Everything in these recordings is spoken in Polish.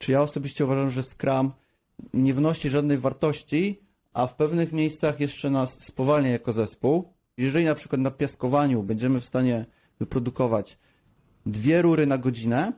Czy ja osobiście uważam, że Scrum nie wnosi żadnej wartości, a w pewnych miejscach jeszcze nas spowalnia jako zespół. Jeżeli na przykład na piaskowaniu będziemy w stanie wyprodukować 2 rury na godzinę,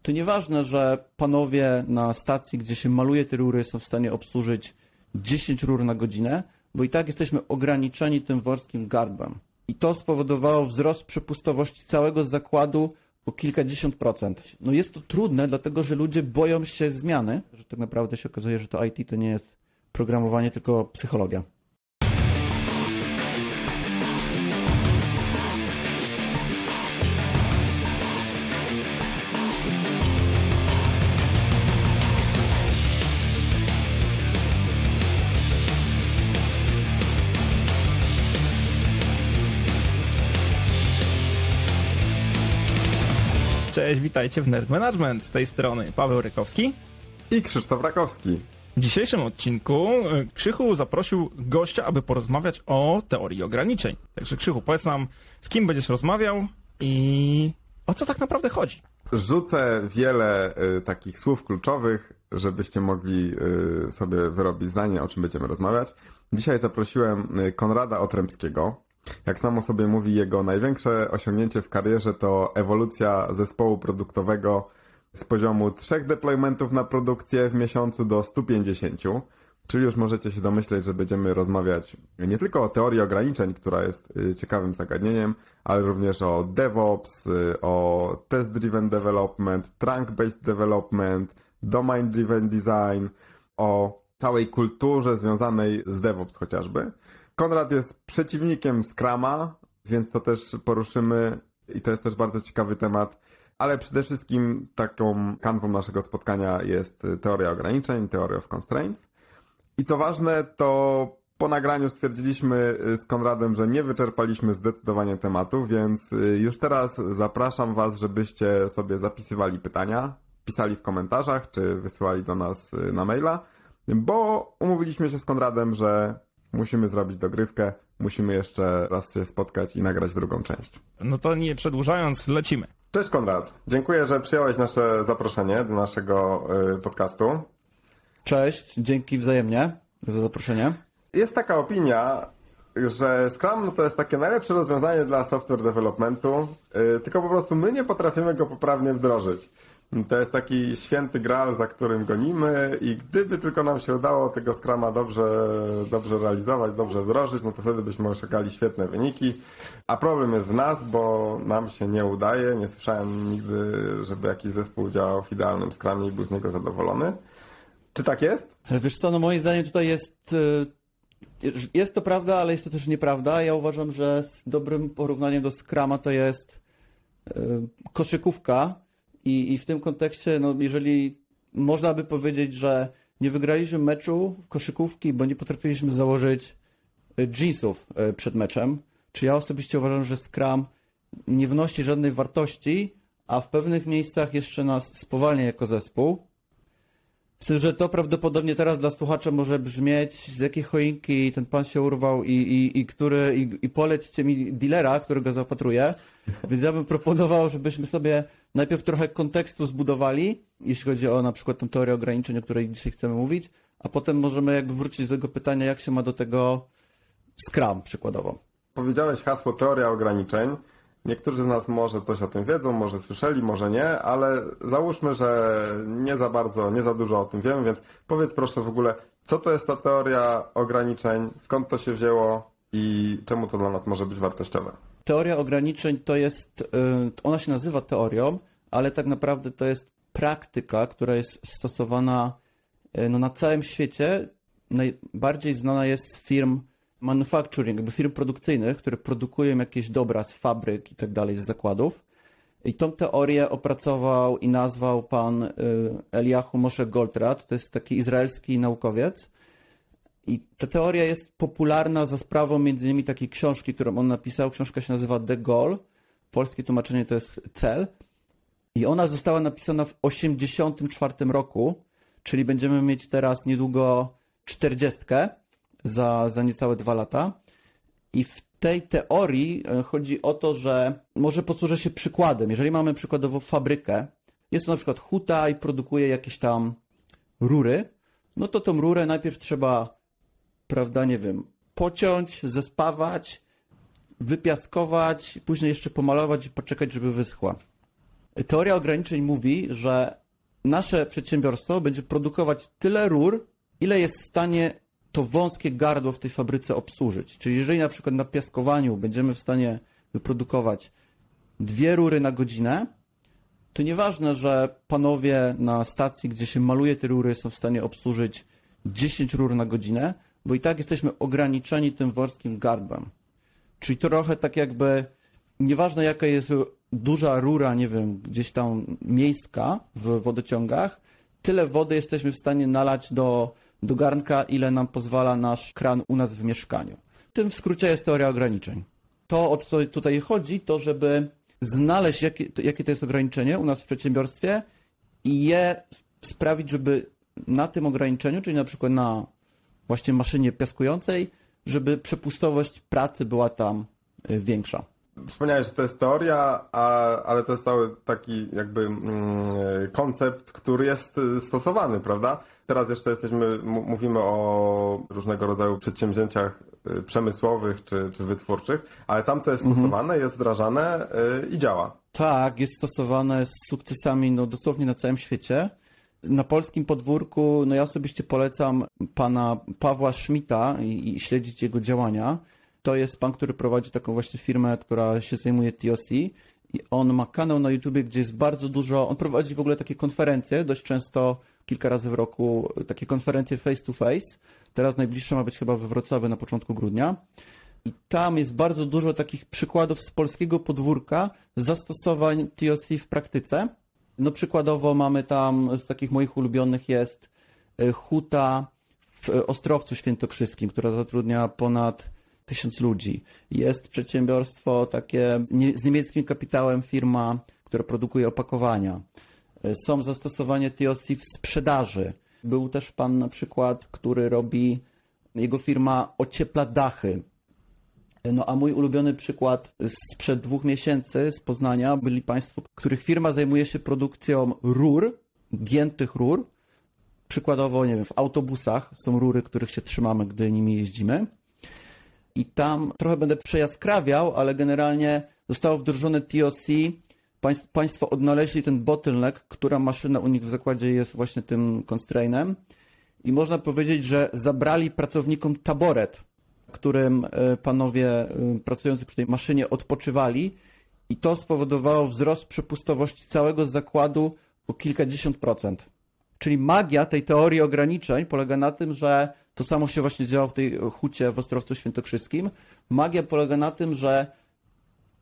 to nieważne, że panowie na stacji, gdzie się maluje te rury, są w stanie obsłużyć 10 rur na godzinę, bo i tak jesteśmy ograniczeni tym worskim gardłem. I to spowodowało wzrost przepustowości całego zakładu o kilkadziesiąt procent. No jest to trudne, dlatego że ludzie boją się zmiany, że tak naprawdę się okazuje, że to IT to nie jest programowanie, tylko psychologia. Cześć, witajcie w Nerd Management. Z tej strony Paweł Rykowski i Krzysztof Rakowski. W dzisiejszym odcinku Krzychu zaprosił gościa, aby porozmawiać o teorii ograniczeń. Także Krzychu, powiedz nam, z kim będziesz rozmawiał i o co tak naprawdę chodzi? Rzucę wiele takich słów kluczowych, żebyście mogli sobie wyrobić zdanie, o czym będziemy rozmawiać. Dzisiaj zaprosiłem Konrada Otrębskiego. Jak samo sobie mówi, jego największe osiągnięcie w karierze to ewolucja zespołu produktowego z poziomu 3 deploymentów na produkcję w miesiącu do 150. Czyli już możecie się domyśleć, że będziemy rozmawiać nie tylko o teorii ograniczeń, która jest ciekawym zagadnieniem, ale również o DevOps, o Test-Driven Development, Trunk-Based Development, Domain-Driven Design, o całej kulturze związanej z DevOps chociażby. Konrad jest przeciwnikiem Scruma, więc to też poruszymy i to jest też bardzo ciekawy temat, ale przede wszystkim taką kanwą naszego spotkania jest teoria ograniczeń, Theory of Constraints. I co ważne, to po nagraniu stwierdziliśmy z Konradem, że nie wyczerpaliśmy zdecydowanie tematu, więc już teraz zapraszam Was, żebyście sobie zapisywali pytania, pisali w komentarzach, czy wysyłali do nas na maila, bo umówiliśmy się z Konradem, że musimy zrobić dogrywkę, musimy jeszcze raz się spotkać i nagrać drugą część. No to nie przedłużając, lecimy. Cześć Konrad, dziękuję, że przyjąłeś nasze zaproszenie do naszego podcastu. Cześć, dzięki wzajemnie za zaproszenie. Jest taka opinia, że Scrum to jest takie najlepsze rozwiązanie dla software developmentu, tylko po prostu my nie potrafimy go poprawnie wdrożyć. To jest taki święty graal, za którym gonimy i gdyby tylko nam się udało tego Scruma dobrze realizować, dobrze wdrożyć, no to wtedy byśmy osiągali świetne wyniki. A problem jest w nas, bo nam się nie udaje. Nie słyszałem nigdy, żeby jakiś zespół działał w idealnym Scrumie i był z niego zadowolony. Czy tak jest? Wiesz co, no moim zdaniem tutaj jest to prawda, ale jest to też nieprawda. Ja uważam, że z dobrym porównaniem do Scruma to jest koszykówka. I w tym kontekście, no jeżeli można by powiedzieć, że nie wygraliśmy meczu w koszykówki, bo nie potrafiliśmy założyć jeansów przed meczem, czy ja osobiście uważam, że Scrum nie wnosi żadnej wartości, a w pewnych miejscach jeszcze nas spowalnia jako zespół. Z tym, że to prawdopodobnie teraz dla słuchacza może brzmieć, z jakiej choinki ten pan się urwał i polećcie mi dealera, którego zaopatruję. Więc ja bym proponował, żebyśmy sobie najpierw trochę kontekstu zbudowali, jeśli chodzi o na przykład tę teorię ograniczeń, o której dzisiaj chcemy mówić, a potem możemy jakby wrócić do tego pytania, jak się ma do tego Scrum przykładowo. Powiedziałeś hasło teoria ograniczeń. Niektórzy z nas może coś o tym wiedzą, może słyszeli, może nie, ale załóżmy, że nie za bardzo, nie za dużo o tym wiemy, więc powiedz proszę w ogóle, co to jest ta teoria ograniczeń, skąd to się wzięło i czemu to dla nas może być wartościowe? Teoria ograniczeń to jest, ona się nazywa teorią, ale tak naprawdę to jest praktyka, która jest stosowana na całym świecie. Najbardziej znana jest z firm manufacturing, jakby firm produkcyjnych, które produkują jakieś dobra z fabryk i tak dalej, z zakładów. I tą teorię opracował i nazwał pan Eliyahu Moshe Goldratt, to jest taki izraelski naukowiec. I ta teoria jest popularna za sprawą między innymi takiej książki, którą on napisał. Książka się nazywa The Goal. Polskie tłumaczenie to jest cel. I ona została napisana w 1984 roku, czyli będziemy mieć teraz niedługo 40 za niecałe 2 lata. I w tej teorii chodzi o to, że może posłużę się przykładem. Jeżeli mamy przykładowo fabrykę, jest to na przykład huta i produkuje jakieś tam rury, no to tą rurę najpierw trzeba, prawda, nie wiem, pociąć, zespawać, wypiaskować, później jeszcze pomalować i poczekać, żeby wyschła. Teoria ograniczeń mówi, że nasze przedsiębiorstwo będzie produkować tyle rur, ile jest w stanie to wąskie gardło w tej fabryce obsłużyć. Czyli jeżeli na przykład na piaskowaniu będziemy w stanie wyprodukować 2 rury na godzinę, to nieważne, że panowie na stacji, gdzie się maluje te rury, są w stanie obsłużyć 10 rur na godzinę, bo i tak jesteśmy ograniczeni tym wąskim gardłem. Czyli trochę tak jakby, nieważne jaka jest duża rura, nie wiem, gdzieś tam miejska w wodociągach, tyle wody jesteśmy w stanie nalać do garnka, ile nam pozwala nasz kran u nas w mieszkaniu. Tym w skrócie jest teoria ograniczeń. To, o co tutaj chodzi, to żeby znaleźć, jakie to jest ograniczenie u nas w przedsiębiorstwie i je sprawić, żeby na tym ograniczeniu, czyli na przykład na właśnie maszynie piaskującej, żeby przepustowość pracy była tam większa. Wspomniałeś, że to jest teoria, ale to jest cały taki jakby koncept, który jest stosowany, prawda? Teraz jeszcze mówimy o różnego rodzaju przedsięwzięciach przemysłowych czy wytwórczych, ale tam to jest stosowane, jest wdrażane i działa. Tak, jest stosowane z sukcesami dosłownie na całym świecie. Na polskim podwórku, ja osobiście polecam pana Pawła Schmidta i śledzić jego działania. To jest pan, który prowadzi taką właśnie firmę, która się zajmuje TOC i on ma kanał na YouTubie, gdzie jest bardzo dużo, on prowadzi w ogóle takie konferencje, dość często, kilka razy w roku, takie konferencje face to face. Teraz najbliższa ma być chyba we Wrocławiu na początku grudnia. I tam jest bardzo dużo takich przykładów z polskiego podwórka zastosowań TOC w praktyce. Przykładowo mamy tam, z takich moich ulubionych jest huta w Ostrowcu Świętokrzyskim, która zatrudnia ponad 1000 ludzi. Jest przedsiębiorstwo takie z niemieckim kapitałem, firma, która produkuje opakowania. Są zastosowania TOC w sprzedaży. Był też pan na przykład, który jego firma ociepla dachy. A mój ulubiony przykład sprzed 2 miesięcy z Poznania byli państwo, których firma zajmuje się produkcją rur, giętych rur. Przykładowo, nie wiem, w autobusach są rury, których się trzymamy, gdy nimi jeździmy. I tam trochę będę przejaskrawiał, ale generalnie zostało wdrożone TOC. Państwo odnaleźli ten bottleneck, która maszyna u nich w zakładzie jest właśnie tym constrainem. I można powiedzieć, że zabrali pracownikom taboret, którym panowie pracujący przy tej maszynie odpoczywali i to spowodowało wzrost przepustowości całego zakładu o kilkadziesiąt procent. Czyli magia tej teorii ograniczeń polega na tym, że to samo się właśnie działo w tej hucie w Ostrowcu Świętokrzyskim. Magia polega na tym, że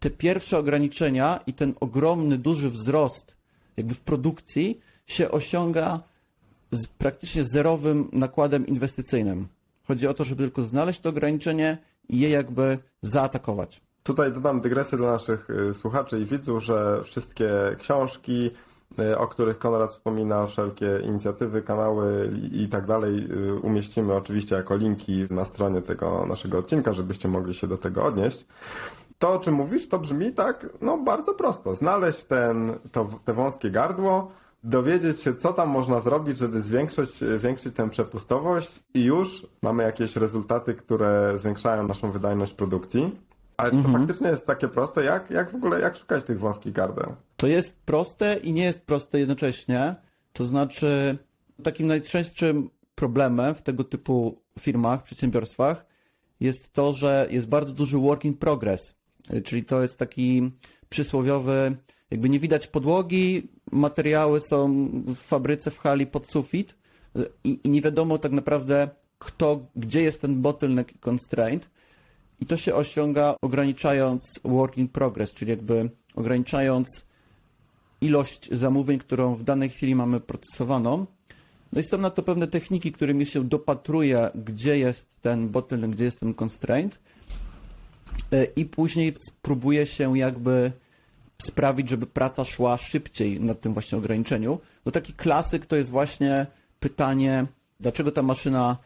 te pierwsze ograniczenia i ten ogromny, duży wzrost jakby w produkcji się osiąga z praktycznie zerowym nakładem inwestycyjnym. Chodzi o to, żeby tylko znaleźć to ograniczenie i je jakby zaatakować. Tutaj dodam dygresję dla naszych słuchaczy i widzów, że wszystkie książki, o których Konrad wspomina, wszelkie inicjatywy, kanały i tak dalej umieścimy oczywiście jako linki na stronie tego naszego odcinka, żebyście mogli się do tego odnieść. To, o czym mówisz, to brzmi tak, bardzo prosto. Znaleźć te wąskie gardło, dowiedzieć się, co tam można zrobić, żeby zwiększyć tę przepustowość i już mamy jakieś rezultaty, które zwiększają naszą wydajność produkcji. Ale czy to faktycznie jest takie proste? Jak szukać tych wąskich gardeł? To jest proste i nie jest proste jednocześnie. To znaczy, takim najczęstszym problemem w tego typu firmach, przedsiębiorstwach jest to, że jest bardzo duży work in progress. Czyli to jest taki przysłowiowy, jakby nie widać podłogi, materiały są w fabryce, w hali pod sufit i nie wiadomo tak naprawdę gdzie jest ten bottleneck i constraint. I to się osiąga ograniczając work in progress, czyli jakby ograniczając ilość zamówień, którą w danej chwili mamy procesowaną. I są na to pewne techniki, którymi się dopatruje, gdzie jest ten bottleneck, gdzie jest ten constraint i później spróbuje się jakby sprawić, żeby praca szła szybciej na tym właśnie ograniczeniu. Taki klasyk to jest właśnie pytanie, dlaczego ta maszyna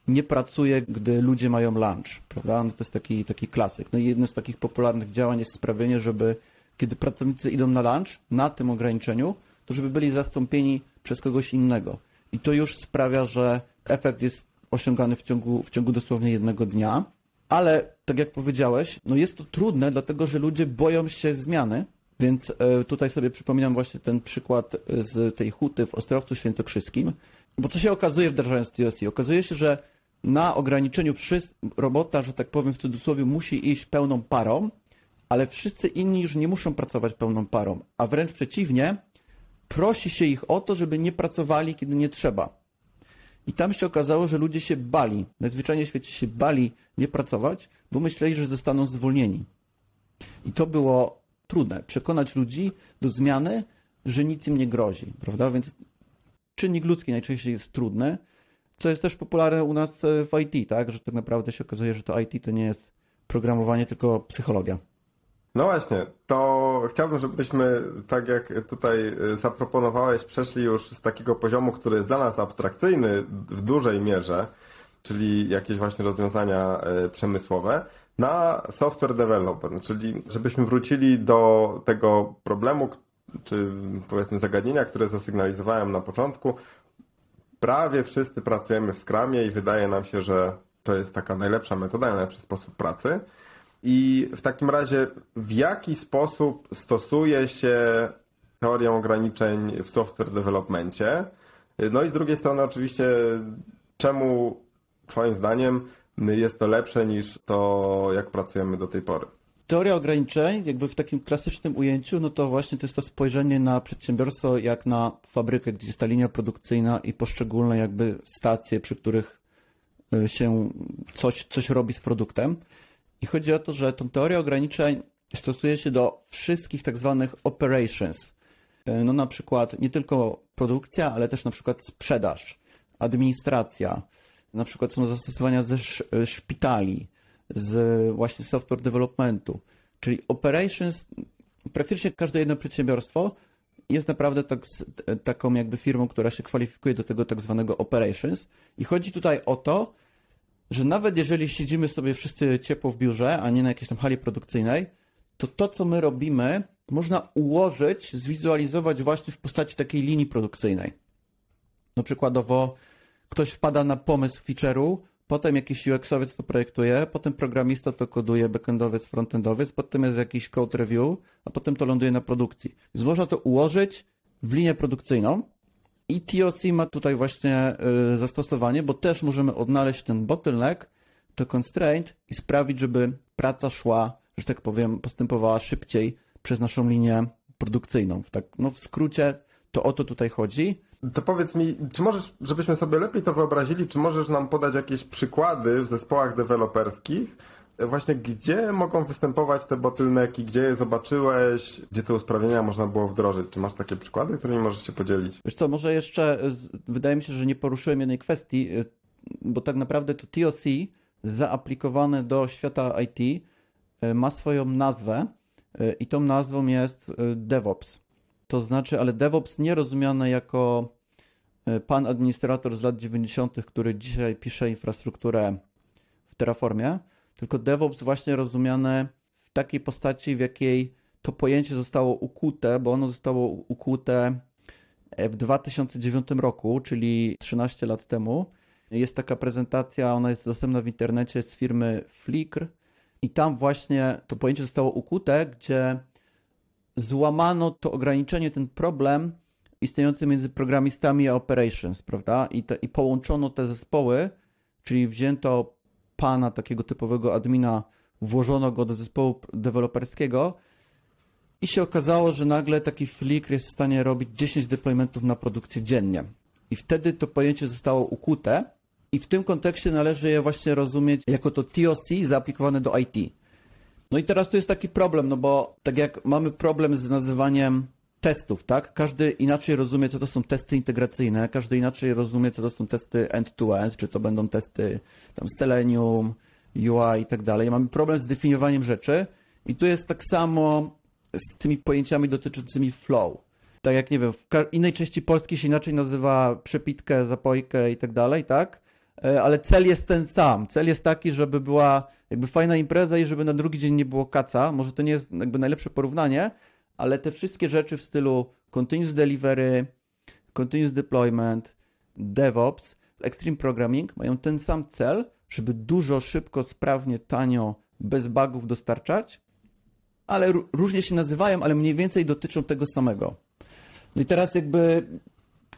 nie pracuje, gdy ludzie mają lunch, prawda? To jest taki klasyk. I jedno z takich popularnych działań jest sprawienie, żeby kiedy pracownicy idą na lunch, na tym ograniczeniu, to żeby byli zastąpieni przez kogoś innego. I to już sprawia, że efekt jest osiągany w ciągu dosłownie jednego dnia. Ale tak jak powiedziałeś, no jest to trudne, dlatego że ludzie boją się zmiany, więc tutaj sobie przypominam właśnie ten przykład z tej huty w Ostrowcu Świętokrzyskim, bo co się okazuje wdrażając TOC? Okazuje się, że na ograniczeniu robota, że tak powiem w cudzysłowie, musi iść pełną parą, ale wszyscy inni już nie muszą pracować pełną parą, a wręcz przeciwnie, prosi się ich o to, żeby nie pracowali, kiedy nie trzeba. I tam się okazało, że ludzie się bali, najzwyczajniej w świecie się bali nie pracować, bo myśleli, że zostaną zwolnieni. I to było trudne, przekonać ludzi do zmiany, że nic im nie grozi, prawda? Więc czynnik ludzki najczęściej jest trudny, co jest też popularne u nas w IT, tak? Że tak naprawdę się okazuje, że to IT to nie jest programowanie, tylko psychologia. No właśnie, to chciałbym, żebyśmy, tak jak tutaj zaproponowałeś, przeszli już z takiego poziomu, który jest dla nas abstrakcyjny w dużej mierze, czyli jakieś właśnie rozwiązania przemysłowe, na software developer, czyli żebyśmy wrócili do tego problemu, czy powiedzmy zagadnienia, które zasygnalizowałem na początku. Prawie wszyscy pracujemy w Scrumie i wydaje nam się, że to jest taka najlepsza metoda, najlepszy sposób pracy. I w takim razie w jaki sposób stosuje się teorię ograniczeń w software developmencie? No i z drugiej strony oczywiście, czemu Twoim zdaniem jest to lepsze niż to, jak pracujemy do tej pory? Teoria ograniczeń, jakby w takim klasycznym ujęciu, no to właśnie to jest to spojrzenie na przedsiębiorstwo jak na fabrykę, gdzie jest ta linia produkcyjna i poszczególne jakby stacje, przy których się coś robi z produktem. I chodzi o to, że tą teorię ograniczeń stosuje się do wszystkich tak zwanych operations. No na przykład nie tylko produkcja, ale też na przykład sprzedaż, administracja. Na przykład są zastosowania ze szpitali, z właśnie software developmentu. Czyli operations, praktycznie każde jedno przedsiębiorstwo jest naprawdę taką jakby firmą, która się kwalifikuje do tego tak zwanego operations. I chodzi tutaj o to, że nawet jeżeli siedzimy sobie wszyscy ciepło w biurze, a nie na jakiejś tam hali produkcyjnej, to co my robimy, można ułożyć, zwizualizować właśnie w postaci takiej linii produkcyjnej. No przykładowo ktoś wpada na pomysł feature'u, potem jakiś UX-owiec to projektuje, potem programista to koduje, backendowiec, frontendowiec, potem jest jakiś code review, a potem to ląduje na produkcji. Więc można to ułożyć w linię produkcyjną. I TOC ma tutaj właśnie zastosowanie, bo też możemy odnaleźć ten bottleneck, to constraint i sprawić, żeby praca szła, że tak powiem, postępowała szybciej przez naszą linię produkcyjną. Tak, no w skrócie to o to tutaj chodzi. To powiedz mi, czy możesz, żebyśmy sobie lepiej to wyobrazili, czy możesz nam podać jakieś przykłady w zespołach deweloperskich, właśnie gdzie mogą występować te bottlenecki, gdzie je zobaczyłeś, gdzie te usprawnienia można było wdrożyć? Czy masz takie przykłady, którymi możesz się podzielić? Wiesz co, może jeszcze, wydaje mi się, że nie poruszyłem jednej kwestii, bo tak naprawdę to TOC zaaplikowane do świata IT ma swoją nazwę i tą nazwą jest DevOps. To znaczy, ale DevOps nie rozumiane jako pan administrator z lat 90., który dzisiaj pisze infrastrukturę w Terraformie, tylko DevOps właśnie rozumiane w takiej postaci, w jakiej to pojęcie zostało ukute, bo ono zostało ukute w 2009 roku, czyli 13 lat temu. Jest taka prezentacja, ona jest dostępna w internecie z firmy Flickr i tam właśnie to pojęcie zostało ukute, gdzie złamano to ograniczenie, ten problem istniejący między programistami a operations, prawda? I połączono te zespoły, czyli wzięto pana, takiego typowego admina, włożono go do zespołu deweloperskiego i się okazało, że nagle taki Flickr jest w stanie robić 10 deploymentów na produkcję dziennie. I wtedy to pojęcie zostało ukute i w tym kontekście należy je właśnie rozumieć jako to TOC zaaplikowane do IT. No i teraz tu jest taki problem, no bo tak jak mamy problem z nazywaniem testów, tak? Każdy inaczej rozumie, co to są testy integracyjne, każdy inaczej rozumie, co to są testy end-to-end, czy to będą testy tam Selenium, UI i tak dalej. Mamy problem z definiowaniem rzeczy i tu jest tak samo z tymi pojęciami dotyczącymi flow. Tak jak, nie wiem, w innej części Polski się inaczej nazywa przepitkę, zapojkę i tak dalej, tak? Ale cel jest ten sam. Cel jest taki, żeby była jakby fajna impreza i żeby na drugi dzień nie było kaca. Może to nie jest jakby najlepsze porównanie, ale te wszystkie rzeczy w stylu continuous delivery, continuous deployment, DevOps, extreme programming mają ten sam cel, żeby dużo, szybko, sprawnie, tanio, bez bugów dostarczać, ale różnie się nazywają, ale mniej więcej dotyczą tego samego. No i teraz jakby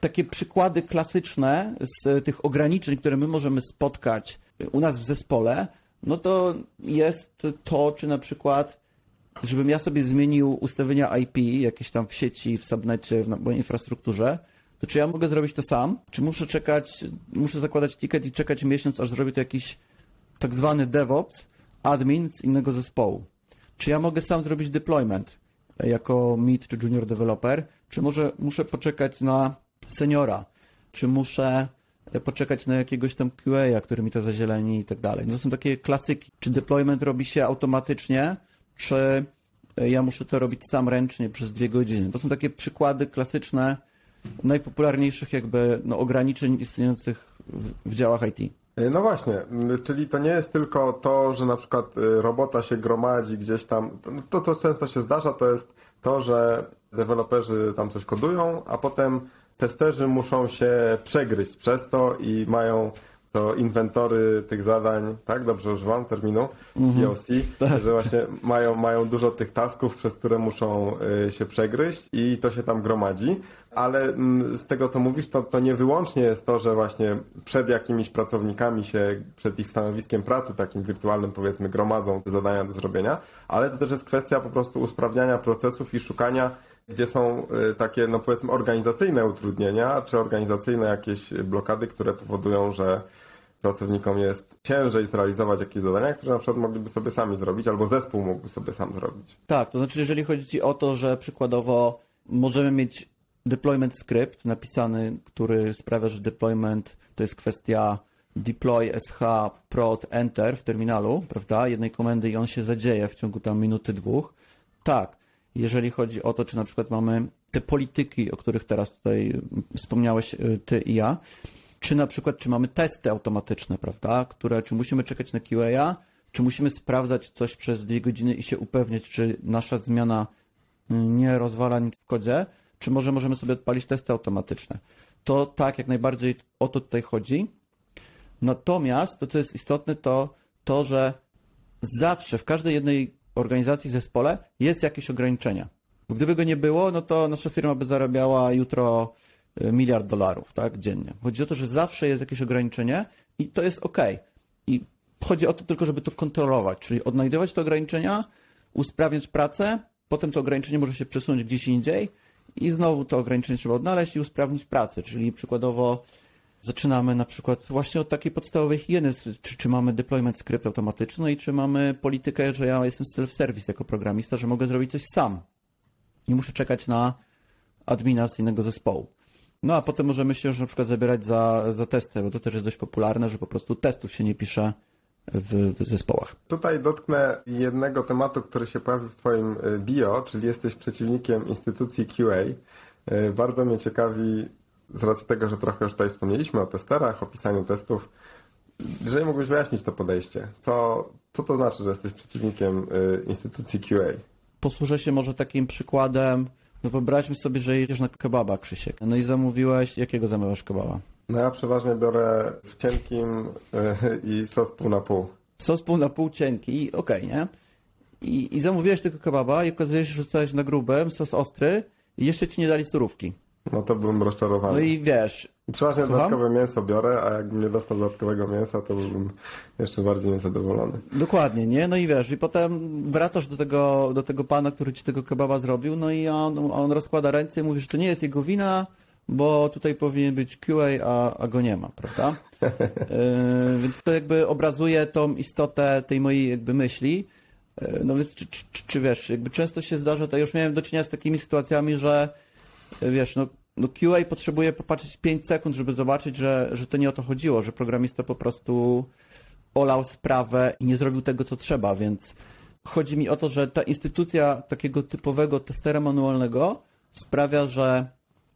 takie przykłady klasyczne z tych ograniczeń, które my możemy spotkać u nas w zespole, no to jest to, czy na przykład, żebym ja sobie zmienił ustawienia IP jakieś tam w sieci, w subnecie, w mojej infrastrukturze, to czy ja mogę zrobić to sam? Czy muszę zakładać ticket i czekać miesiąc, aż zrobi to jakiś tak zwany DevOps, admin z innego zespołu? Czy ja mogę sam zrobić deployment jako mid czy junior developer? Czy może muszę poczekać na seniora? Czy muszę poczekać na jakiegoś tam QA, który mi to zazieleni i tak dalej? No to są takie klasyki. Czy deployment robi się automatycznie, czy ja muszę to robić sam ręcznie przez 2 godziny? To są takie przykłady klasyczne najpopularniejszych jakby ograniczeń istniejących w działach IT. No właśnie, czyli to nie jest tylko to, że na przykład robota się gromadzi gdzieś tam, to często się zdarza, to jest to, że deweloperzy tam coś kodują, a potem testerzy muszą się przegryźć przez to i mają to inwentory tych zadań, tak? Dobrze używam terminu POC, że właśnie mają dużo tych tasków, przez które muszą się przegryźć i to się tam gromadzi, ale z tego co mówisz, to nie wyłącznie jest to, że właśnie przed jakimiś pracownikami się, przed ich stanowiskiem pracy, takim wirtualnym powiedzmy, gromadzą te zadania do zrobienia, ale to też jest kwestia po prostu usprawniania procesów i szukania, gdzie są takie, no powiedzmy, organizacyjne utrudnienia, czy organizacyjne jakieś blokady, które powodują, że pracownikom jest ciężej zrealizować jakieś zadania, które na przykład mogliby sobie sami zrobić, albo zespół mógłby sobie sam zrobić. Tak, to znaczy, jeżeli chodzi Ci o to, że przykładowo możemy mieć deployment script napisany, który sprawia, że deployment to jest kwestia deploy sh prod enter w terminalu, prawda, jednej komendy i on się zadzieje w ciągu tam minuty, 2. Tak, jeżeli chodzi o to, czy na przykład mamy te polityki, o których teraz tutaj wspomniałeś Ty i ja, czy na przykład, czy mamy testy automatyczne, prawda, czy musimy czekać na QA, czy musimy sprawdzać coś przez 2 godziny i się upewniać, czy nasza zmiana nie rozwala nic w kodzie, czy może możemy sobie odpalić testy automatyczne. To tak, jak najbardziej o to tutaj chodzi. Natomiast to, co jest istotne, to, że zawsze w każdej jednej organizacji, zespole jest jakieś ograniczenia. Bo gdyby go nie było, no to nasza firma by zarabiała jutro $1 miliard, tak, dziennie. Chodzi o to, że zawsze jest jakieś ograniczenie i to jest OK. I chodzi o to tylko, żeby to kontrolować, czyli odnajdywać te ograniczenia, usprawniać pracę, potem to ograniczenie może się przesunąć gdzieś indziej i znowu to ograniczenie trzeba odnaleźć i usprawnić pracę, czyli przykładowo zaczynamy na przykład właśnie od takiej podstawowej higieny, czy mamy deployment script automatyczny i czy mamy politykę, że ja jestem self-service jako programista, że mogę zrobić coś sam. Nie muszę czekać na admina z innego zespołu. No a potem możemy się już na przykład zabierać za testy, bo to też jest dość popularne, że po prostu testów się nie pisze w zespołach. Tutaj dotknę jednego tematu, który się pojawił w Twoim bio, czyli jesteś przeciwnikiem instytucji QA. Bardzo mnie ciekawi, z racji tego, że trochę już tutaj wspomnieliśmy o testerach, o pisaniu testów, jeżeli mógłbyś wyjaśnić to podejście. Co to znaczy, że jesteś przeciwnikiem instytucji QA? Posłużę się może takim przykładem. No wyobraźmy sobie, że jedziesz na kebaba, Krzysiek. No i zamówiłeś, jakiego zamawiasz kebaba? No ja przeważnie biorę w cienkim i sos pół na pół. Sos pół na pół cienki, okej, nie? I zamówiłeś tego kebaba i okazuje się, że rzucałeś na grubym, sos ostry i jeszcze ci nie dali surówki. No to byłem rozczarowany. No i wiesz... Przeważnie Słucham? dodatkowe mięso biorę, a jakbym nie dostał dodatkowego mięsa, to byłbym jeszcze bardziej niezadowolony. Dokładnie, nie? No i wiesz, i potem wracasz do tego pana, który ci tego kebaba zrobił, no i on rozkłada ręce i mówi, że to nie jest jego wina, bo tutaj powinien być QA, a go nie ma, prawda? Więc to jakby obrazuje tą istotę tej mojej jakby myśli. No więc czy wiesz, jakby często się zdarza, to już miałem do czynienia z takimi sytuacjami, że wiesz, no QA potrzebuje popatrzeć 5 sekund, żeby zobaczyć, że to nie o to chodziło, że programista po prostu olał sprawę i nie zrobił tego, co trzeba, więc chodzi mi o to, że ta instytucja takiego typowego testera manualnego sprawia, że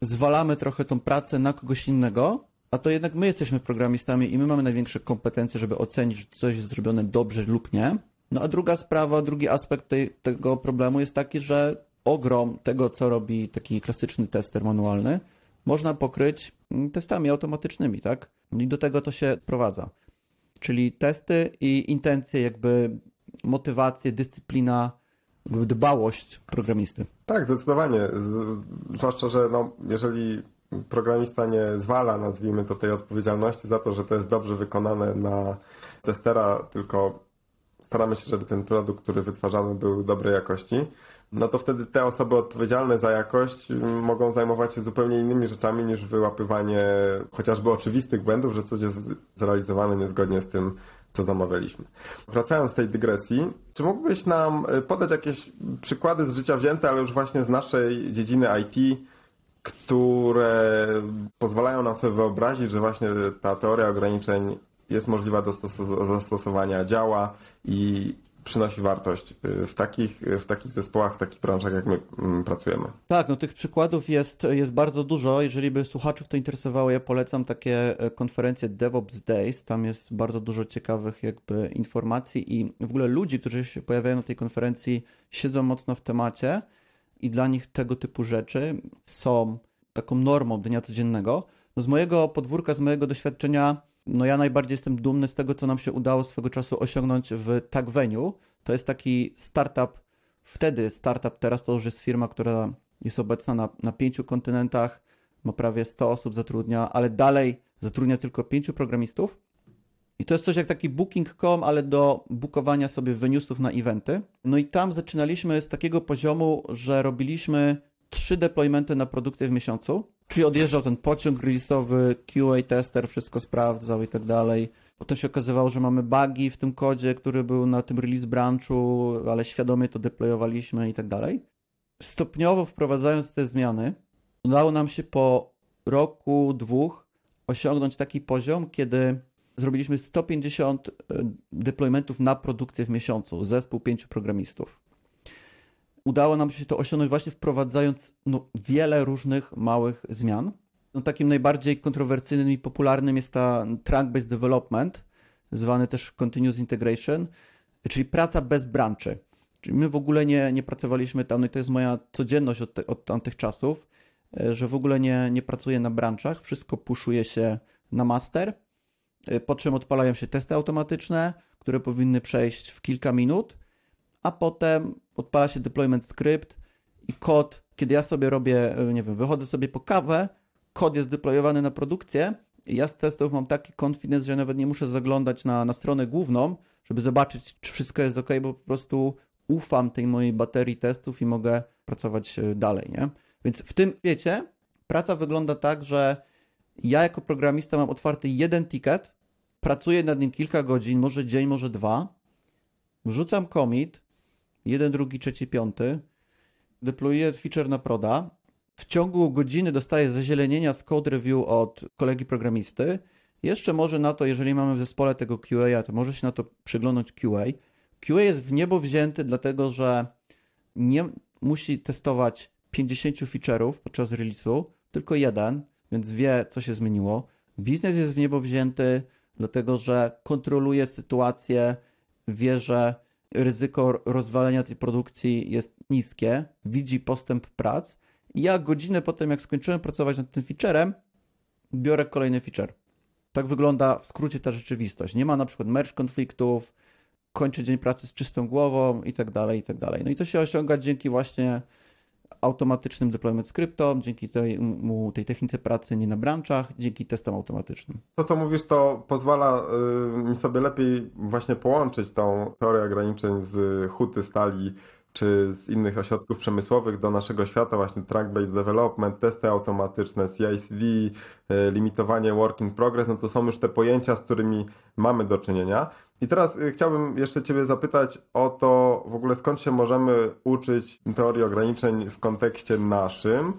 zwalamy trochę tą pracę na kogoś innego, a to jednak my jesteśmy programistami i my mamy największe kompetencje, żeby ocenić, czy coś jest zrobione dobrze lub nie. No a druga sprawa, drugi aspekt tego problemu jest taki, że ogrom tego, co robi taki klasyczny tester manualny, można pokryć testami automatycznymi, tak? I do tego to się sprowadza. Czyli testy i intencje, jakby motywacje, dyscyplina, dbałość programisty. Tak, zdecydowanie. Zwłaszcza, że jeżeli programista nie zwala, nazwijmy to, tej odpowiedzialności za to, że to jest dobrze wykonane na testera, tylko staramy się, żeby ten produkt, który wytwarzamy, był dobrej jakości, no to wtedy te osoby odpowiedzialne za jakość mogą zajmować się zupełnie innymi rzeczami niż wyłapywanie chociażby oczywistych błędów, że coś jest zrealizowane niezgodnie z tym, co zamawialiśmy. Wracając z tej dygresji, czy mógłbyś nam podać jakieś przykłady z życia wzięte, ale już właśnie z naszej dziedziny IT, które pozwalają nam sobie wyobrazić, że właśnie ta teoria ograniczeń jest możliwa do zastosowania, działa i przynosi wartość w takich zespołach, w takich branżach, jak my pracujemy. Tak, no tych przykładów jest bardzo dużo. Jeżeli by słuchaczów to interesowało, ja polecam takie konferencje DevOps Days. Tam jest bardzo dużo ciekawych jakby informacji i w ogóle ludzi, którzy się pojawiają na tej konferencji, siedzą mocno w temacie i dla nich tego typu rzeczy są taką normą dnia codziennego. No z mojego podwórka, z mojego doświadczenia, no ja najbardziej jestem dumny z tego, co nam się udało swego czasu osiągnąć w Tagveniu. To jest taki startup, wtedy startup, teraz to już jest firma, która jest obecna na 5 kontynentach, ma prawie 100 osób zatrudnia, ale dalej zatrudnia tylko 5 programistów. I to jest coś jak taki Booking.com, ale do bookowania sobie venuesów na eventy. No i tam zaczynaliśmy z takiego poziomu, że robiliśmy 3 deploymenty na produkcję w miesiącu, czyli odjeżdżał ten pociąg release'owy, QA tester, wszystko sprawdzał i tak dalej. Potem się okazywało, że mamy bugi w tym kodzie, który był na tym release branchu, ale świadomie to deployowaliśmy i tak dalej. Stopniowo wprowadzając te zmiany, udało nam się po roku, 2 osiągnąć taki poziom, kiedy zrobiliśmy 150 deploymentów na produkcję w miesiącu, zespół 5 programistów. Udało nam się to osiągnąć właśnie wprowadzając wiele różnych małych zmian. No, takim najbardziej kontrowersyjnym i popularnym jest ta trunk-based development, zwany też continuous integration, czyli praca bez branchy. Czyli my w ogóle nie pracowaliśmy tam, no i to jest moja codzienność od tamtych czasów, że w ogóle nie pracuję na branchach, wszystko puszuje się na master, po czym odpalają się testy automatyczne, które powinny przejść w kilka minut, a potem odpala się deployment script i kod, kiedy ja sobie robię, nie wiem, wychodzę sobie po kawę, kod jest deployowany na produkcję i ja z testów mam taki confidence, że nawet nie muszę zaglądać na stronę główną, żeby zobaczyć, czy wszystko jest ok, bo po prostu ufam tej mojej baterii testów i mogę pracować dalej, nie? Więc w tym świecie praca wygląda tak, że ja jako programista mam otwarty jeden ticket, pracuję nad nim kilka godzin, może dzień, może 2, wrzucam commit, 1, 2, 3, 5, deployuję feature na proda, w ciągu godziny dostaję zazielenienia z code review od kolegi programisty. Jeszcze może na to, jeżeli mamy w zespole tego QA, to może się na to przyglądać QA. QA jest w niebo wzięty, dlatego że nie musi testować 50 feature'ów podczas release'u, tylko jeden, więc wie, co się zmieniło. Biznes jest w niebo wzięty, dlatego że kontroluje sytuację, wie, że ryzyko rozwalenia tej produkcji jest niskie, widzi postęp prac. I ja godzinę potem, jak skończyłem pracować nad tym featurem, biorę kolejny feature. Tak wygląda w skrócie ta rzeczywistość. Nie ma na przykład merge konfliktów, kończę dzień pracy z czystą głową i tak dalej, i tak dalej. No i to się osiąga dzięki właśnie automatycznym deployment scriptom, dzięki tej technice pracy nie na branchach, dzięki testom automatycznym. To, co mówisz, to pozwala mi sobie lepiej właśnie połączyć tą teorię ograniczeń z huty stali czy z innych ośrodków przemysłowych do naszego świata, właśnie track-based development, testy automatyczne, CI/CD, limitowanie work in progress, no to są już te pojęcia, z którymi mamy do czynienia. I teraz chciałbym jeszcze Ciebie zapytać o to w ogóle, skąd się możemy uczyć teorii ograniczeń w kontekście naszym.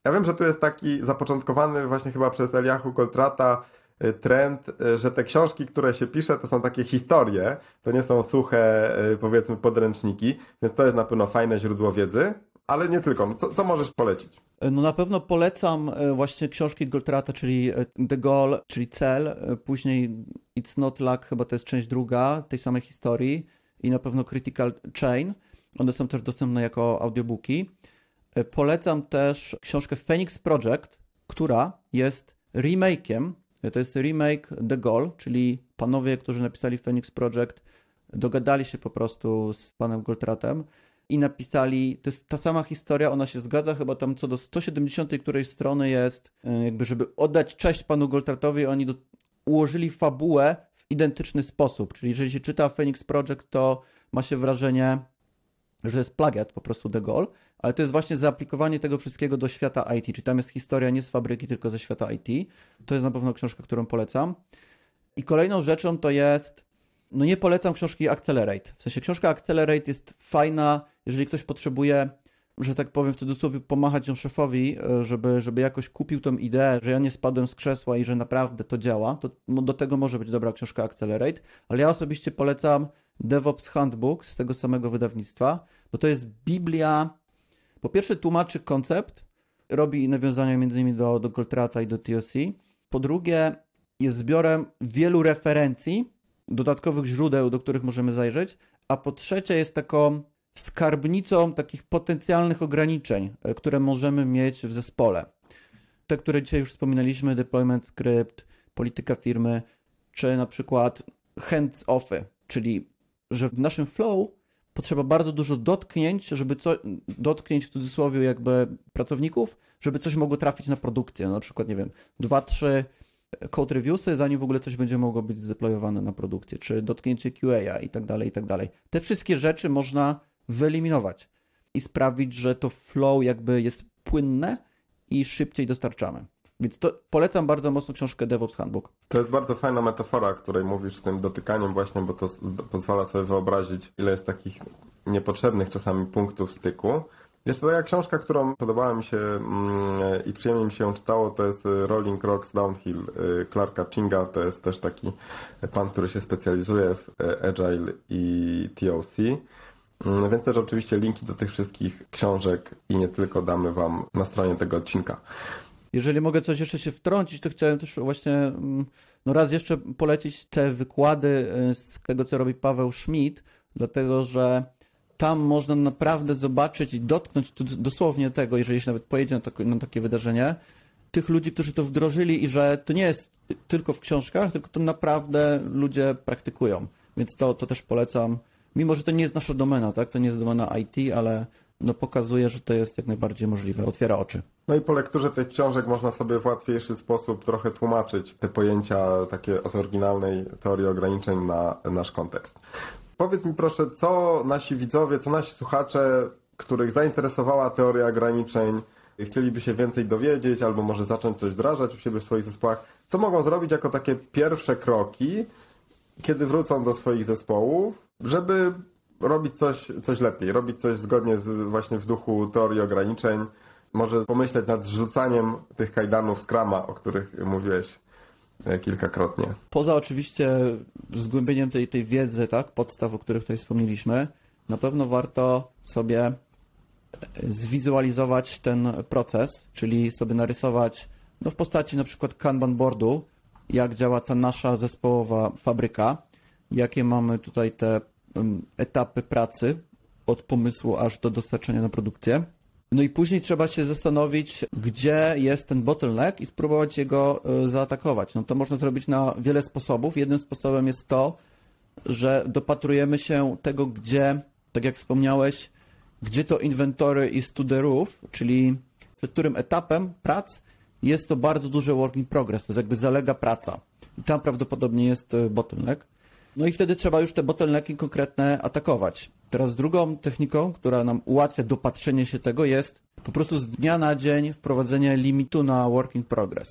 Ja wiem, że tu jest taki zapoczątkowany właśnie chyba przez Eliahu Goldrata trend, że te książki, które się pisze, to są takie historie, to nie są suche, powiedzmy, podręczniki, więc to jest na pewno fajne źródło wiedzy, ale nie tylko. Co możesz polecić? No na pewno polecam właśnie książki Goldrata, czyli The Goal, czyli Cel, później It's Not Luck, chyba to jest część druga tej samej historii i na pewno Critical Chain. One są też dostępne jako audiobooki. Polecam też książkę Phoenix Project, która jest remake'iem. To jest remake The Goal, czyli panowie, którzy napisali Phoenix Project, dogadali się po prostu z panem Goldratem i napisali, to jest ta sama historia, ona się zgadza, chyba tam co do 170 którejś strony jest, jakby żeby oddać cześć panu Goldratowi, oni ułożyli fabułę w identyczny sposób, czyli jeżeli się czyta Phoenix Project, to ma się wrażenie, że jest plagiat po prostu The Goal, ale to jest właśnie zaaplikowanie tego wszystkiego do świata IT, czyli tam jest historia nie z fabryki, tylko ze świata IT. To jest na pewno książka, którą polecam. I kolejną rzeczą to jest, no nie polecam książki Accelerate. W sensie książka Accelerate jest fajna, jeżeli ktoś potrzebuje, że tak powiem w cudzysłowie, pomachać ją szefowi, żeby jakoś kupił tą ideę, że ja nie spadłem z krzesła i że naprawdę to działa, to do tego może być dobra książka Accelerate, ale ja osobiście polecam DevOps Handbook z tego samego wydawnictwa, bo to jest Biblia. Po pierwsze tłumaczy koncept, robi nawiązania m.in. do Goldrata i do TOC. Po drugie jest zbiorem wielu referencji, dodatkowych źródeł, do których możemy zajrzeć, a po trzecie jest taką skarbnicą takich potencjalnych ograniczeń, które możemy mieć w zespole. Te, które dzisiaj już wspominaliśmy, deployment script, polityka firmy, czy na przykład hands-offy, czyli że w naszym flow potrzeba bardzo dużo dotknięć, żeby dotknięć w cudzysłowie jakby pracowników, żeby coś mogło trafić na produkcję. No, na przykład, nie wiem, 2-3 code reviewsy, zanim w ogóle coś będzie mogło być zdeployowane na produkcję, czy dotknięcie QA i tak dalej, i tak dalej. Te wszystkie rzeczy można wyeliminować i sprawić, że to flow jakby jest płynne i szybciej dostarczamy. Więc to polecam bardzo mocno książkę DevOps Handbook. To jest bardzo fajna metafora, o której mówisz z tym dotykaniem właśnie, bo to pozwala sobie wyobrazić, ile jest takich niepotrzebnych czasami punktów styku. Jeszcze taka książka, którą podobała mi się i przyjemnie mi się ją czytało, to jest Rolling Rocks Downhill Clarka Chinga. To jest też taki pan, który się specjalizuje w Agile i TOC. Więc też oczywiście linki do tych wszystkich książek i nie tylko damy wam na stronie tego odcinka. Jeżeli mogę coś jeszcze się wtrącić, to chciałem też właśnie raz jeszcze polecić te wykłady z tego, co robi Paweł Schmidt, dlatego że tam można naprawdę zobaczyć i dotknąć dosłownie tego, jeżeli się nawet pojedzie na takie wydarzenie, tych ludzi, którzy to wdrożyli i że to nie jest tylko w książkach, tylko to naprawdę ludzie praktykują. Więc to też polecam. Mimo że to nie jest nasza domena, tak? To nie jest domena IT, ale pokazuje, że to jest jak najbardziej możliwe, otwiera oczy. No i po lekturze tych książek można sobie w łatwiejszy sposób trochę tłumaczyć te pojęcia takie z oryginalnej teorii ograniczeń na nasz kontekst. Powiedz mi proszę, co nasi widzowie, co nasi słuchacze, których zainteresowała teoria ograniczeń, chcieliby się więcej dowiedzieć albo może zacząć coś wdrażać u siebie w swoich zespołach, co mogą zrobić jako takie pierwsze kroki, kiedy wrócą do swoich zespołów, żeby robić coś lepiej, robić coś zgodnie właśnie w duchu teorii ograniczeń, może pomyśleć nad zrzucaniem tych kajdanów Scruma, o których mówiłeś kilkakrotnie. Poza oczywiście zgłębieniem tej wiedzy, tak, podstaw, o których tutaj wspomnieliśmy, na pewno warto sobie zwizualizować ten proces, czyli sobie narysować w postaci na przykład Kanban boardu, jak działa ta nasza zespołowa fabryka, jakie mamy tutaj te etapy pracy od pomysłu aż do dostarczenia na produkcję. No i później trzeba się zastanowić, gdzie jest ten bottleneck i spróbować jego zaatakować. No to można zrobić na wiele sposobów. Jednym sposobem jest to, że dopatrujemy się tego, gdzie, tak jak wspomniałeś, gdzie to inwentory is to the roof, czyli przed którym etapem prac jest to bardzo duży work in progress, to jest jakby zalega praca. I tam prawdopodobnie jest bottleneck. No i wtedy trzeba już te bottlenecki konkretne atakować. Teraz drugą techniką, która nam ułatwia dopatrzenie się tego, jest po prostu z dnia na dzień wprowadzenie limitu na work in progress.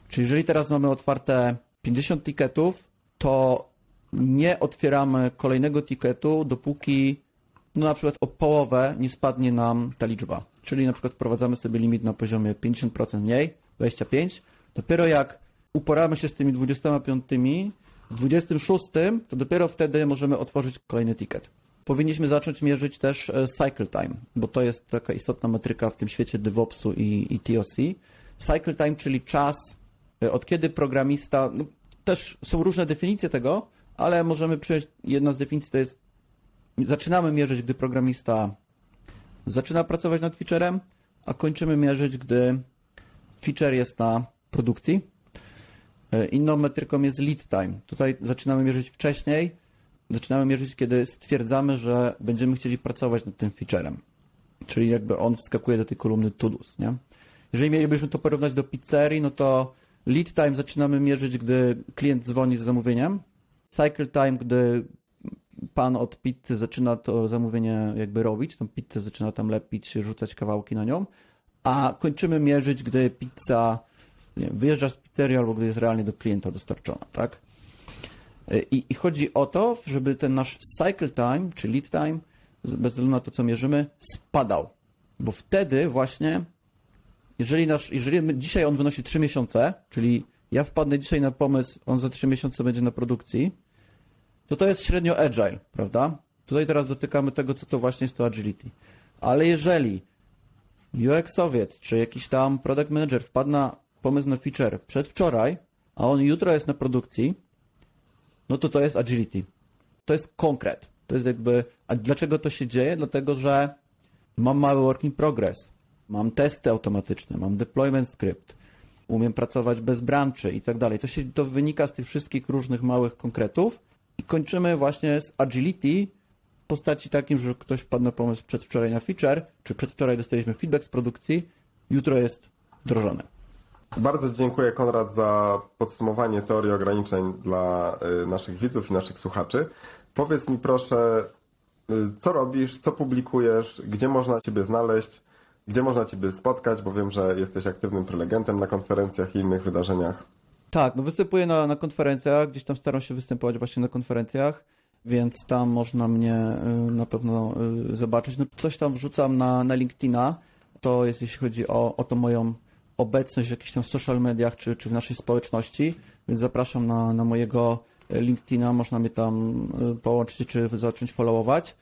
Czyli jeżeli teraz mamy otwarte 50 tiketów, to nie otwieramy kolejnego tiketu, dopóki na przykład o połowę nie spadnie nam ta liczba. Czyli na przykład wprowadzamy sobie limit na poziomie 50% mniej, 25%. Dopiero jak uporamy się z tymi 25, z 26, to dopiero wtedy możemy otworzyć kolejny ticket. Powinniśmy zacząć mierzyć też cycle time, bo to jest taka istotna metryka w tym świecie DevOpsu i TOC. Cycle time, czyli czas, od kiedy programista, też są różne definicje tego, ale możemy przyjąć, jedna z definicji to jest zaczynamy mierzyć, gdy programista zaczyna pracować nad featurem, a kończymy mierzyć, gdy feature jest na produkcji. Inną metryką jest lead time. Tutaj zaczynamy mierzyć wcześniej. Zaczynamy mierzyć, kiedy stwierdzamy, że będziemy chcieli pracować nad tym featurem. Czyli jakby on wskakuje do tej kolumny to-dos, nie? Jeżeli mielibyśmy to porównać do pizzerii, no to lead time zaczynamy mierzyć, gdy klient dzwoni z zamówieniem. Cycle time, gdy pan od pizzy zaczyna to zamówienie jakby robić, tą pizzę zaczyna tam lepić, rzucać kawałki na nią, a kończymy mierzyć, gdy pizza wyjeżdża z pizzerii albo gdy jest realnie do klienta dostarczona, tak? I chodzi o to, żeby ten nasz cycle time, czy lead time, bez względu na to, co mierzymy, spadał. Bo wtedy właśnie, jeżeli dzisiaj on wynosi 3 miesiące, czyli ja wpadnę dzisiaj na pomysł, on za 3 miesiące będzie na produkcji, to jest średnio agile, prawda? Tutaj teraz dotykamy tego, co to właśnie jest to agility. Ale jeżeli UX-owiec, czy jakiś tam product manager wpadł na pomysł na feature przedwczoraj, a on jutro jest na produkcji, no to jest agility. To jest konkret. To jest jakby... A dlaczego to się dzieje? Dlatego, że mam mały work in progress, mam testy automatyczne, mam deployment script, umiem pracować bez branchy i tak dalej. To wynika z tych wszystkich różnych małych konkretów i kończymy właśnie z agility w postaci takim, że ktoś wpadł na pomysł przedwczoraj na feature, czy przedwczoraj dostaliśmy feedback z produkcji, jutro jest wdrożony. Bardzo dziękuję, Konrad, za podsumowanie teorii ograniczeń dla naszych widzów i naszych słuchaczy. Powiedz mi proszę, co robisz, co publikujesz, gdzie można Ciebie znaleźć, gdzie można Ciebie spotkać, bo wiem, że jesteś aktywnym prelegentem na konferencjach i innych wydarzeniach. Tak, no występuję na konferencjach, gdzieś tam staram się występować właśnie na konferencjach, więc tam można mnie na pewno zobaczyć. No, coś tam wrzucam na LinkedIna, to jest jeśli chodzi o tą moją obecność w jakichś tam social mediach czy w naszej społeczności, więc zapraszam na mojego LinkedIna, można mnie tam połączyć czy zacząć followować.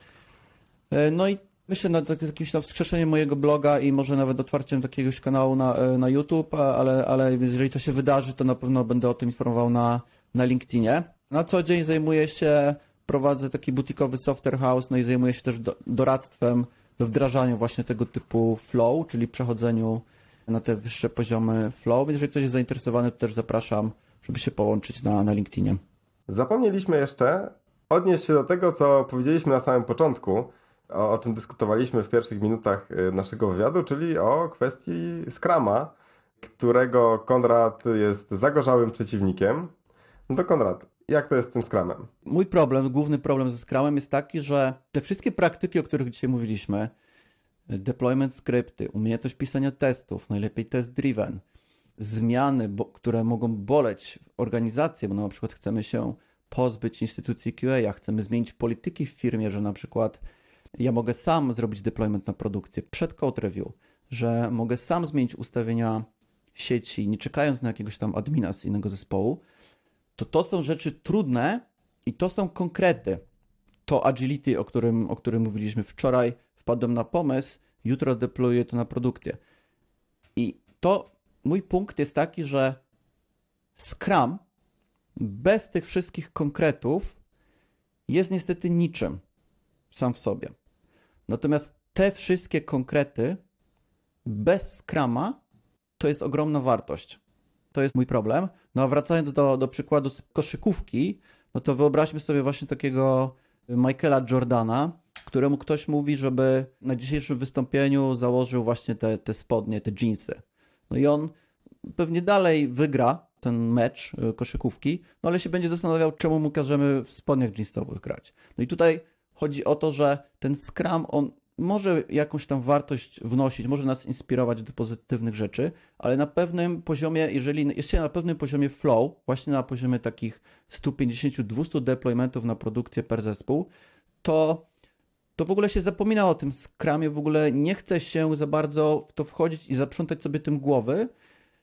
No i myślę nad jakimś tam wskrzeszeniem mojego bloga i może nawet otwarciem takiegoś kanału na YouTube, ale jeżeli to się wydarzy, to na pewno będę o tym informował na LinkedInie. Na co dzień prowadzę taki butikowy software house, no i zajmuję się też doradztwem we wdrażaniu właśnie tego typu flow, czyli przechodzeniu na te wyższe poziomy flow, więc jeżeli ktoś jest zainteresowany, to też zapraszam, żeby się połączyć na LinkedInie. Zapomnieliśmy jeszcze odnieść się do tego, co powiedzieliśmy na samym początku, o czym dyskutowaliśmy w pierwszych minutach naszego wywiadu, czyli o kwestii Scruma, którego Konrad jest zagorzałym przeciwnikiem. No to Konrad, jak to jest z tym Scrumem? Mój główny problem ze Scrumem jest taki, że te wszystkie praktyki, o których dzisiaj mówiliśmy, deployment skrypty, umiejętność pisania testów, najlepiej test driven, zmiany, które mogą boleć organizację, bo na przykład chcemy się pozbyć instytucji QA, chcemy zmienić polityki w firmie, że na przykład ja mogę sam zrobić deployment na produkcję przed code review, że mogę sam zmienić ustawienia sieci, nie czekając na jakiegoś tam admina z innego zespołu, to są rzeczy trudne i to są konkrety. To agility, o którym mówiliśmy wczoraj, wpadłem na pomysł, jutro deployuję to na produkcję. I mój punkt jest taki, że Scrum bez tych wszystkich konkretów jest niestety niczym sam w sobie. Natomiast te wszystkie konkrety bez Scruma to jest ogromna wartość. To jest mój problem. No a wracając do przykładu z koszykówki, no to wyobraźmy sobie właśnie takiego Michaela Jordana, któremu ktoś mówi, żeby na dzisiejszym wystąpieniu założył właśnie te spodnie, te dżinsy. No i on pewnie dalej wygra ten mecz koszykówki, no ale się będzie zastanawiał, czemu mu każemy w spodniach dżinsowych grać. No i tutaj chodzi o to, że ten Scrum, on może jakąś tam wartość wnosić, może nas inspirować do pozytywnych rzeczy, ale na pewnym poziomie, jeżeli jeszcze na pewnym poziomie flow, właśnie na poziomie takich 150-200 deploymentów na produkcję per zespół, to w ogóle się zapomina o tym Scrumie, w ogóle nie chce się za bardzo w to wchodzić i zaprzątać sobie tym głowy,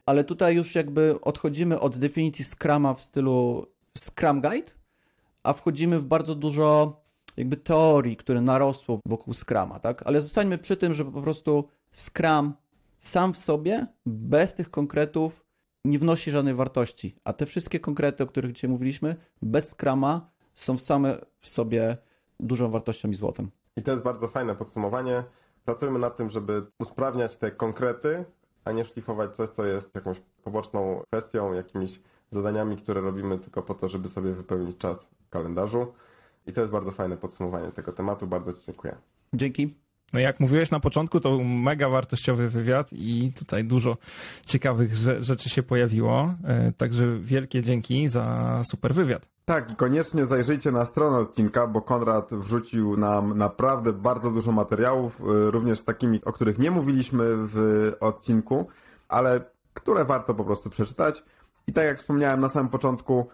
ale tutaj już jakby odchodzimy od definicji Scruma w stylu Scrum Guide, a wchodzimy w bardzo dużo jakby teorii, które narosło wokół Scruma, tak? Ale zostańmy przy tym, że po prostu Scrum sam w sobie, bez tych konkretów nie wnosi żadnej wartości, a te wszystkie konkrety, o których dzisiaj mówiliśmy, bez Scruma są same w sobie dużą wartością i złotem. I to jest bardzo fajne podsumowanie. Pracujemy nad tym, żeby usprawniać te konkrety, a nie szlifować coś, co jest jakąś poboczną kwestią, jakimiś zadaniami, które robimy tylko po to, żeby sobie wypełnić czas w kalendarzu. I to jest bardzo fajne podsumowanie tego tematu. Bardzo Ci dziękuję. Dzięki. No jak mówiłeś na początku, to był mega wartościowy wywiad i tutaj dużo ciekawych rzeczy się pojawiło. Także wielkie dzięki za super wywiad. Tak, i koniecznie zajrzyjcie na stronę odcinka, bo Konrad wrzucił nam naprawdę bardzo dużo materiałów, również z takimi, o których nie mówiliśmy w odcinku, ale które warto po prostu przeczytać. I tak jak wspomniałem na samym początku,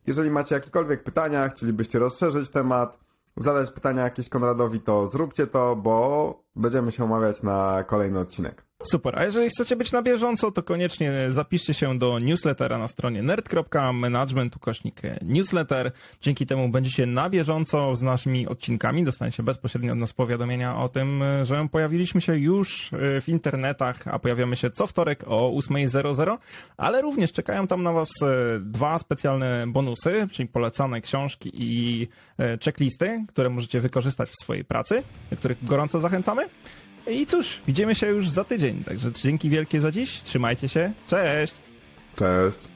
jeżeli macie jakiekolwiek pytania, chcielibyście rozszerzyć temat, zadać pytania jakieś Konradowi, to zróbcie to, bo będziemy się umawiać na kolejny odcinek. Super, a jeżeli chcecie być na bieżąco, to koniecznie zapiszcie się do newslettera na stronie nerd.management/newsletter. Dzięki temu będziecie na bieżąco z naszymi odcinkami, dostaniecie bezpośrednio od nas powiadomienia o tym, że pojawiliśmy się już w internetach, a pojawiamy się co wtorek o 8:00, ale również czekają tam na Was 2 specjalne bonusy, czyli polecane książki i checklisty, które możecie wykorzystać w swojej pracy, do których gorąco zachęcamy. I cóż, widzimy się już za tydzień, także dzięki wielkie za dziś, trzymajcie się, cześć! Cześć!